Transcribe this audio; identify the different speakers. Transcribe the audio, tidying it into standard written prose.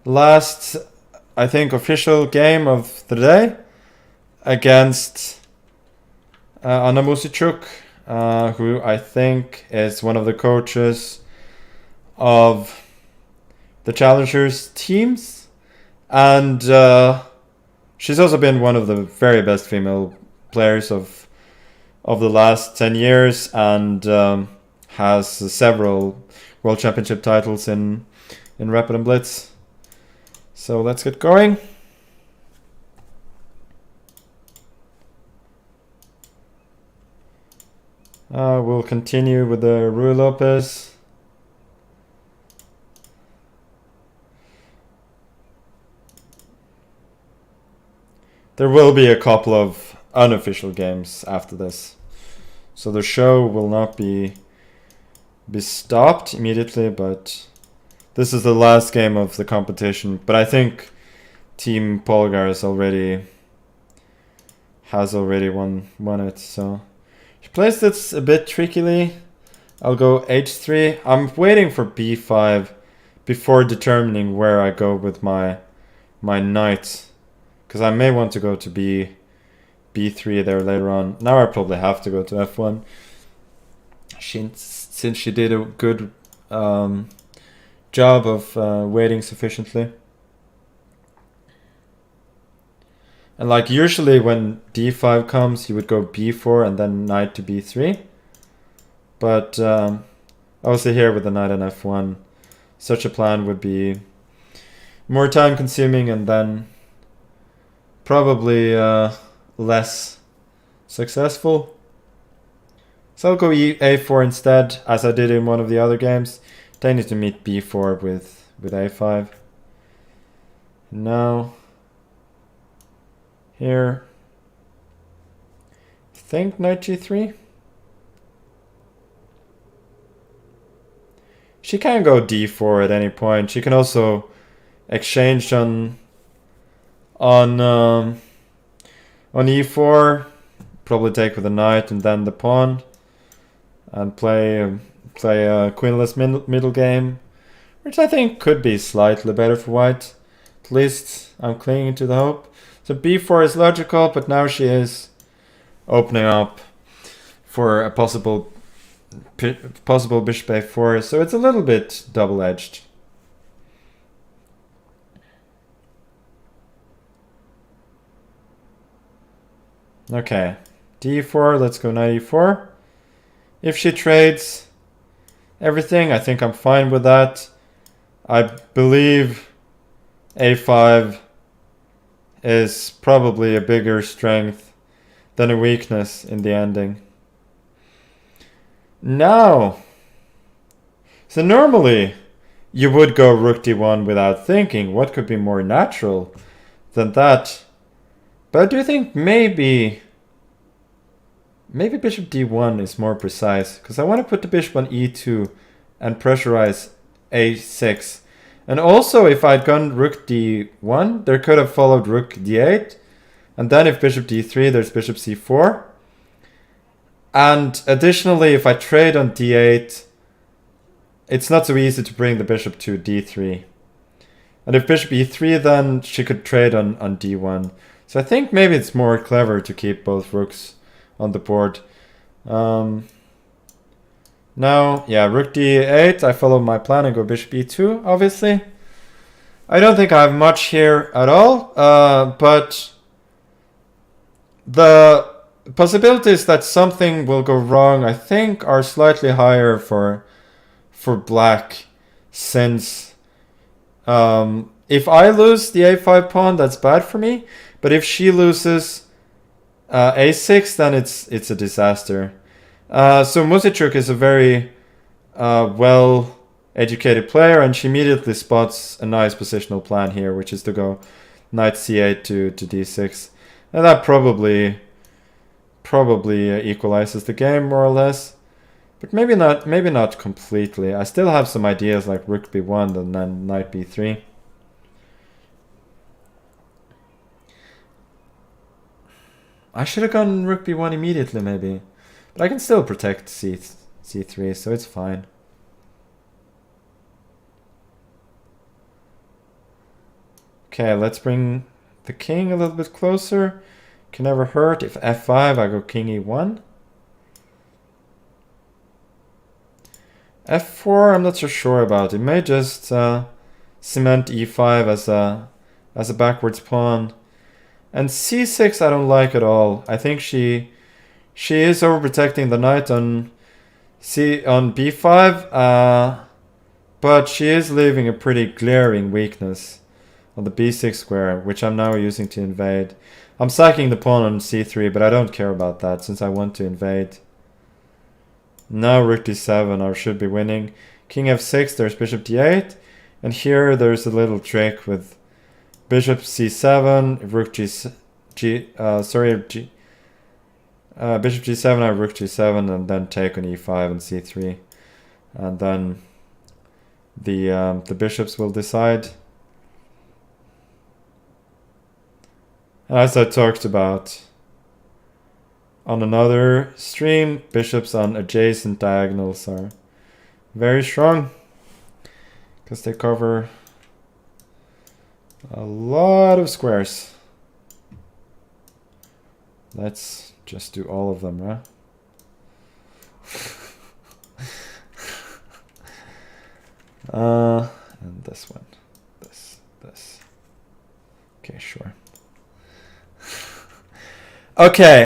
Speaker 1: last, I think, official game of the day against Anna Musicuk, who I think is one of the coaches of the Challengers teams. And she's also been one of the very best female players of the last 10 years and has several World Championship titles in Rapid and Blitz. So let's get going. We'll continue with the Rui Lopez. There will be a couple of unofficial games after this. So the show will not be stopped immediately, but this is the last game of the competition. But I think Team Polgar has already won it, so she plays this a bit trickily. I'll go h3. I'm waiting for b5 before determining where I go with my knight, because I may want to go to b3 there later on. Now I probably have to go to f1 since she did a good job of waiting sufficiently. And like usually when d5 comes, you would go b4 and then knight to b3. But obviously here with the knight on f1, such a plan would be more time consuming and then probably less successful. So I'll go a4 instead, as I did in one of the other games. Then I need to meet b4 with a5. Now here, I think knight g3. She can go d4 at any point. She can also exchange on e4, probably take with the knight and then the pawn, and play a queenless middle game, which I think could be slightly better for white. At least I'm clinging to the hope. So b4 is logical, but now she is opening up for a possible bishop a4, so it's a little bit double-edged. Okay, d4, let's go knight e4. If she trades everything, I think I'm fine with that. I believe a5 is probably a bigger strength than a weakness in the ending. Now, so normally you would go rook d1 without thinking. What could be more natural than that? But I do think maybe bishop d1 is more precise, because I want to put the bishop on e2 and pressurize a6. And also, if I'd gone rook d1, there could have followed rook d8. And then if bishop d3, there's bishop c4. And additionally, if I trade on d8, it's not so easy to bring the bishop to d3. And if bishop e3, then she could trade on d1. So I think maybe it's more clever to keep both rooks on the board. Now, yeah, rook d8, I follow my plan and go bishop e2, obviously. I don't think I have much here at all, but the possibilities that something will go wrong, I think, are slightly higher for black, since if I lose the a5 pawn, that's bad for me, but if she loses a6, then it's a disaster. So Musicuk is a very well-educated player, and she immediately spots a nice positional plan here, which is to go knight c8 to d6. And that probably equalizes the game more or less, but maybe not completely. I still have some ideas like rook b1 and then knight b3. I should have gone rook b1 immediately maybe, but I can still protect c3, so it's fine. Okay, let's bring the king a little bit closer. Can never hurt. If f5, I go king e1. f4, I'm not so sure about. It may just cement e5 as a backwards pawn. And c6 I don't like at all. I think she is overprotecting the knight on b5, but she is leaving a pretty glaring weakness on the b6 square, which I'm now using to invade. I'm sacking the pawn on c3, but I don't care about that since I want to invade. Now rook d7, I should be winning. King f6, there's bishop d8, and here there's a little trick with bishop c7, rook bishop g7, I have rook g7, and then take on e5 and c3, and then the bishops will decide. As I talked about on another stream, bishops on adjacent diagonals are very strong because they cover a lot of squares. Let's just do all of them, right? And this one, this. Okay, sure. Okay.